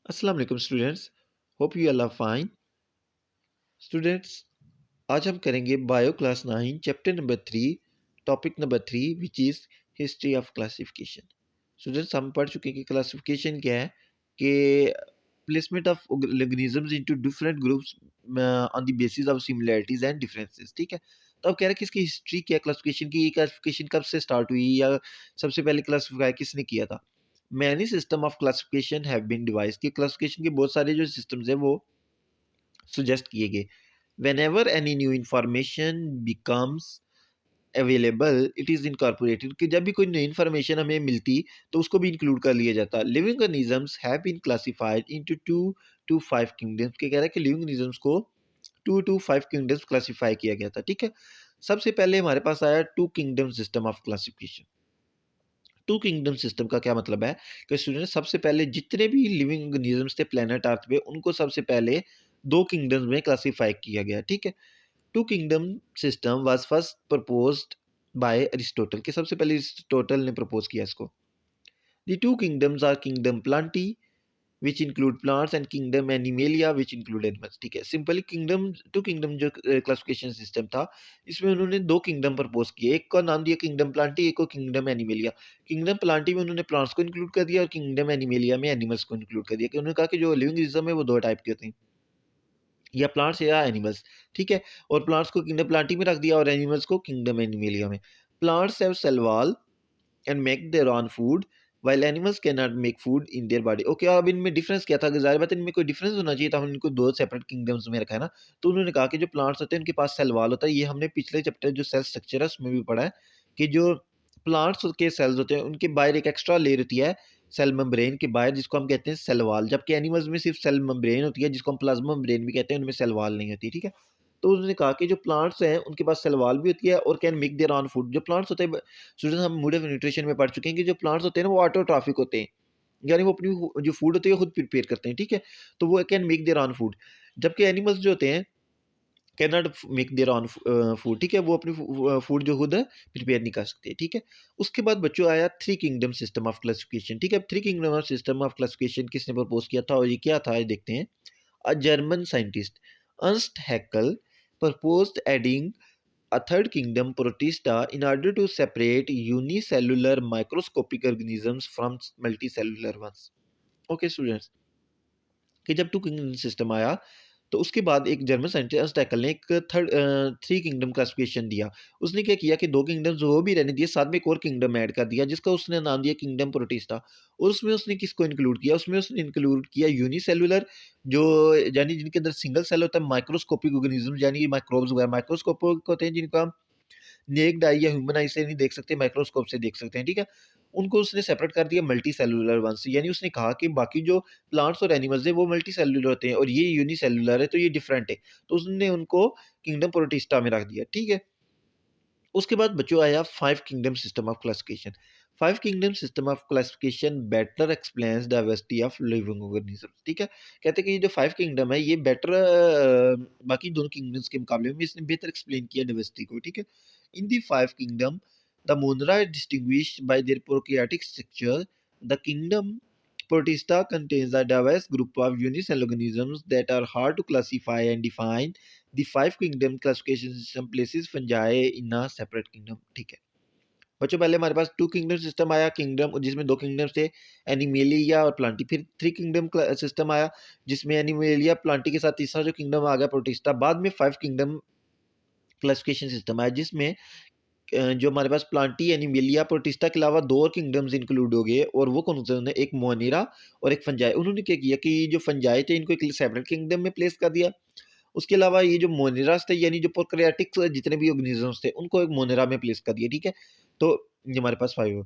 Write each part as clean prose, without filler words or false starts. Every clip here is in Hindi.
अस्सलाम वालेकुम students. Hope you all are fine. Students, आज हम करेंगे bio class 9 chapter number 3 topic number 3 which is history of classification. Students, हम पढ़ चुके हैं कि क्लासिफिकेशन क्या है, कि placement of organisms into different groups on the basis of similarities and differences. ठीक है, तो अब कह रहे हैं कि इसकी हिस्ट्री क्या, क्लासिफिकेशन की, ये क्लासिफिकेशन कब से स्टार्ट हुई या सबसे पहले क्लासिफाई किसने किया था। Many system of classification have been devise, कि क्लासिफिकेशन के बहुत सारे जो सिस्टम्स हैं वो सुजेस्ट किए गए। whenever any new information becomes available it is incorporated, कि जब भी कोई नई information हमें मिलती तो उसको भी इंक्लूड कर लिया जाता। Living organisms have been classified into 2 to 5 kingdoms, के कह रहा है कि लिविंग organisms को 2 to 5 kingdoms क्लासीफाई किया गया था। ठीक है, सबसे पहले हमारे पास आया two kingdom system of classification. Two kingdom system का क्या मतलब है कि स्टूडेंट, सबसे पहले जितने भी लिविंग ऑर्गेनिजम्स थे प्लेनेट अर्थ पे उनको सबसे पहले दो किंगडम्स में क्लासीफाई किया गया। ठीक है, two kingdom system was first proposed by Aristotle, के सबसे पहले अरिस्टोटल ने प्रपोज किया इसको। The two kingdoms are kingdom Plantae which include plants and kingdom Animalia which include animals. ठीक है, सिंपली किंगडम टू किंगडम जो क्लासिफिकेशन सिस्टम था, इसमें उन्होंने दो किंगडम प्रपोज किए, एक का नाम दिया किंगडम प्लांटी, एक को किंगडम एनिमेलिया। किंगडम प्लांटी में उन्होंने प्लांट्स को इंक्लूड कर दिया और किंगडम एनिमेलिया में एनिमल्स को इंक्लूड कर दिया, कि उन्होंने कहा कि जो लिविंग सिस्टम है वो दो टाइप के होते हैं, या प्लांट्स या एनिमल्स। ठीक है, और प्लांट्स को किंगडम प्लांटी में रख दिया और एनिमल्स को किंगडम एनिमेलिया में। Plants have cell wall and make their own food while animals can not make food in their body. Okay, अब इनमें डिफरेंस क्या था, कि जाहिर बात है इनमें कोई डिफरेंस होना चाहिए था, हम इनको दो सेपरेट किंगडम्स में रखा है ना। तो उन्होंने कहा कि जो प्लांट्स होते हैं उनके पास सेल वॉल होता है, ये हमने पिछले चैप्टर जो सेल स्ट्रक्चर है उसमें भी पढ़ा है, कि जो प्लांट्स के सेल्स होते हैं उनके बाहर एक एक्स्ट्रा लेयर होती है सेल मेम्ब्रेन के बाहर, जिसको हम कहते हैं सेल वॉल, जबकि एनिमल्स में सिर्फ सेल मेम्ब्रेन होती है जिसको हम प्लाज्मा मेम्ब्रेन भी कहते हैं, उनमें सेल वॉल नहीं होती। ठीक है, तो उन्होंने कहा कि जो प्लांट्स हैं उनके पास सेल वॉल भी होती है और can make their on food. जो प्लांट्स होते हैं, स्टूडेंट हम मूड ऑफ न्यूट्रिशन में पढ़ चुके हैं कि जो प्लांट्स होते हैं ना वो ऑटोट्रॉफिक होते हैं, यानी वो अपनी जो फूड होती है वो खुद प्रिपेयर करते हैं। ठीक है, तो वो can make their on food, जबकि एनिमल्स जो होते हैं can not make their on food. ठीक है, वो अपनी फूड जो खुद प्रिपेयर नहीं कर सकते। ठीक है, उसके बाद बच्चों आया three kingdom system of classification. ठीक है, three kingdom of system of classification किसने प्रपोज किया था और ये क्या था, ये देखते हैं। A German scientist Ernst Haeckel proposed adding a third kingdom, Protista, in order to separate unicellular microscopic organisms from multicellular ones. Okay, students, कि जब टू किंगडम सिस्टम आया तो उसके बाद एक जर्मन साइंटिस्ट टैकल ने एक थ्री किंगडम क्लासिफिकेशन दिया। उसने क्या किया कि दो किंगडम्स वो भी रहने दिए, साथ में एक और किंगडम ऐड कर दिया जिसका उसने नाम दिया किंगडम प्रोटिस्टा। और उसमें उसने किसको इंक्लूड किया, उसमें उसने इंक्लूड किया यूनिसेलुलर, जो यानी जिनके अंदर सिंगल सेल होता है, माइक्रोस्कोपिक ऑर्गेनिज्म यानी माइक्रोब्स वगैरह माइक्रोस्कोपिक होते हैं, जिनका हम नेक्ड आई या ह्यूमन आई से नहीं देख सकते, माइक्रोस्कोप से देख सकते हैं। ठीक है, उनको उसने सेपरेट कर दिया मल्टी सेलुलर वन से, यानी उसने कहा कि बाकी जो प्लांट्स और एनिमल्स हैं वो मल्टी सेलुलर होते हैं और ये यूनिसेलुलर है, तो ये डिफरेंट है। तो उसने उनको किंगडम प्रोटिस्टा में रख दिया। ठीक है, उसके बाद बच्चों आया five kingdom system of classification. Five kingdom system of classification better explains diversity of living organisms. ठीक है, कहते हैं कि ये जो फाइव किंगडम है ये बेटर बाकी दोनों किंगडम्स के मुकाबले में इसने बेहतर एक्सप्लेन किया डाइवर्सिटी को। ठीक है, in the five kingdom the Monera is distinguished by their prokaryotic structure. The kingdom Protista contains a diverse group of unicellular organisms that are hard to classify and define. The five kingdom classification system places fungi in a separate kingdom. ठीक है बच्चों, पहले हमारे पास टू किंगडम सिस्टम आया, किंगडम जिसमें दो किंगडम्स थे, एनिमेलिया और प्लांटी। फिर थ्री किंगडम सिस्टम आया जिसमें एनिमेलिया प्लांटी के साथ तीसरा जो किंगडम आ गया प्रोटिस्टा। बाद में फाइव किंगडम क्लासिफिकेशन सिस्टम आया जिसमें जो हमारे पास प्लांटी एनिमेलिया प्रोटिस्टा के अलावा दो और किंगडम्स इंक्लूड हो गए, और वो कौन से हैं, एक मोनेरा और एक फंजाई। उन्होंने क्या किया कि जो फंजाई थे इनको एक सेपरेट किंगडम में प्लेस कर दिया। उसके अलावा ये जो मोनेरास थे यानी जो प्रोकैरियोटिक जितने भी ऑर्गेनिजम्स थे उनको एक मोनेरा में प्लेस कर दिया। ठीक है, तो ये हमारे पास फाइव।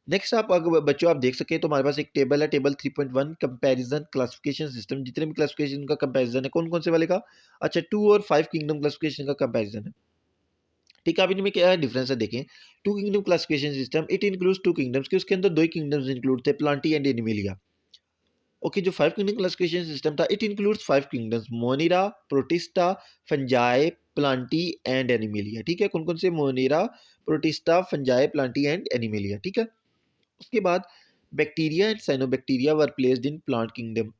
नेक्स्ट आप अगर बच्चों आप देख सके तो हमारे पास एक टेबल है, टेबल 3.1 कंपैरिजन क्लासिफिकेशन सिस्टम, जितने भी क्लासिफिकेशन का कंपैरिजन है, कौन कौन से वाले का। अच्छा, टू और फाइव किंगडम क्लासिफिकेशन का कंपैरिजन है। ठीक है, अब इनमें क्या डिफरेंस है देखें। Two kingdom classification system it includes two kingdoms, कि उसके अंदर दो ही किंगडम्स इंक्लूड थे, प्लांटी एंड एनिमेलिया। ओके, जो फाइव किंगडम क्लासिफिकेशन सिस्टम था it includes five kingdoms, Monera, Protista, Fungi, Plantae and Animalia. ठीक है, कौन कौन से, Monera, Protista, Fungi, Plantae and Animalia. ठीक है, उसके बाद bacteria and cyanobacteria were placed in plant kingdom.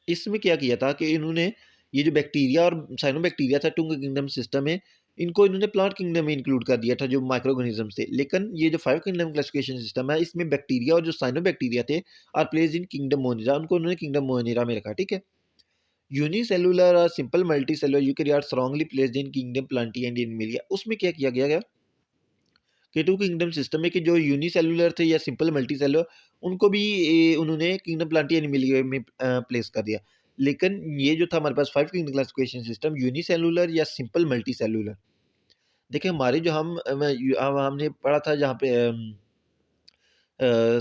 इसमें क्या किया था कि इन्होंने ये जो बैक्टीरिया और साइनोबैक्टीरिया था, टू किंगडम सिस्टम में, इनको इन्होंने प्लांट किंगडम में इंक्लूड कर दिया था जो माइक्रो ऑर्गेनिजम्स थे। लेकिन ये जो 5 किंगडम क्लासिफिकेशन सिस्टम है, इसमें बैक्टीरिया और जो साइनोबैक्टीरिया थे आर प्लेस्ड इन किंगडम मोनिरा, उनको उन्होंने किंगडम मोनिरा में रखा, ठीक है। यूनिसेलुलर और simple multicellular eukaryotes strongly placed in kingdom Plantae and Animalia. उसमें क्या किया गया कि टू किंगडम सिस्टम में कि जो यूनिसेलुलर थे या सिंपल मल्टीसेलुलर, उनको भी उन्होंने किंगडम प्लांटी एनिमलिया में प्लेस कर दिया। लेकिन ये जो था हमारे पास 5 किंगडम क्लासिफिकेशन सिस्टम, यूनिसेलुलर या सिंपल मल्टीसेलुलर, देखिए हमारे जो हमने पढ़ा था जहाँ पे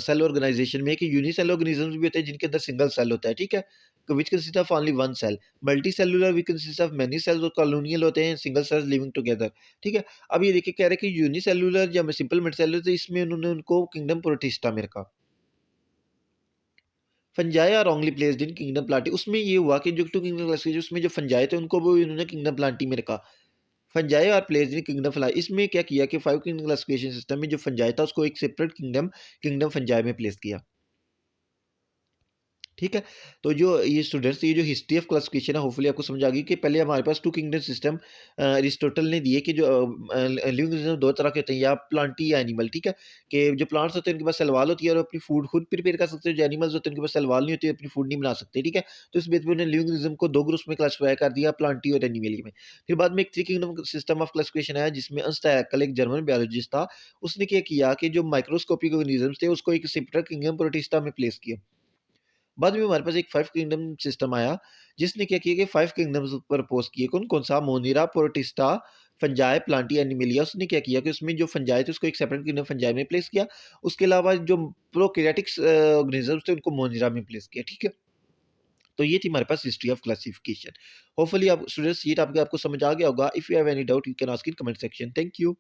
सेल ऑर्गेनाइजेशन में कि यूनिसेल ऑर्गेनिजम्स भी होते हैं जिनके अंदर सिंगल सेल होता है, ठीक है, which consist of only one cell. Multi cellular which consist of many cells और कॉलोनियल होते हैं सिंगल सेल्स लिविंग टुगेदर, ठीक है। अब ये देखिए कह रहे हैं कि यूनिसेलुलर या सिंपल मल्टीसेलुलर, तो इसमें उन्होंने उनको किंगडम प्रोटिस्टा में रखा। Fungi are only placed in kingdom Plantae, उसमें ये हुआ कि जो टू किंगडम क्लासिफिकेशन उसमें जो फंजाई थे उनको भी उन्होंने किंगडम प्लांटी में रखा। Fungi are placed in kingdom fly, इसमें क्या किया कि 5 किंगडम क्लासिफिकेशन सिस्टम में जो फंजाई था उसको एक सेपरेट किंगडम किंगडम फंजाई में प्लेस किया, ठीक है। तो जो ये स्टूडेंट्स, ये जो हिस्ट्री ऑफ क्लासिफिकेशन है, होपफुली आपको समझ आ गई कि पहले हमारे पास टू किंगडम सिस्टम अरिस्टोटल ने दिए कि जो लिविंग सिस्टम दो तरह के होते हैं, या प्लांटी या एनिमल, ठीक है। कि जो प्लांट्स होते हैं उनके पास सलवाल होती है और अपनी फूड खुद प्रिपेयर कर सकते हैं, जो एनिमल्स होते हैं उनके पास सलवाल नहीं होती है, अपनी फूड नहीं बना सकते, ठीक है। तो इस बेस पे उन्होंने लिविंग सिस्टम को दो ग्रुप्स में क्लासिफाई कर दिया, प्लांटी और एनिमली में। फिर बाद में एक three kingdom system of classification आया जिसमें अंस्टायकल एक जर्मन बायोलॉजिस्ट था, उसने क्या किया कि जो माइक्रोस्कोपिक ऑर्गेनिजम्स थे उसको एक सेपरेट किंगडम प्रोटिस्टा में प्लेस किया। बाद में हमारे पास एक 5 किंगडम सिस्टम आया, जिसने क्या किया कि 5 किंगडम्स प्रपोज़ किए। कौन-कौन सा? मोनिरा, प्रोटिस्टा, फंजाई, प्लांटी, एनिमिलिया। उसने क्या किया कि उसमें जो फंजाई थे उसको एक सेपरेट किंगडम फंजाई में प्लेस किया। उसके अलावा जो प्रोकैरियोटिक्स ऑर्गेनिज़म्स थे उनको मोनिरा में प्लेस किया, ठीक है? तो ये थी हमारे पास हिस्ट्री ऑफ क्लासिफिकेशन। होपफुली आप स्टूडेंट्स ये टॉपिक आपको समझ आ गया होगा। If you have any doubt you can ask in comment section. Thank you.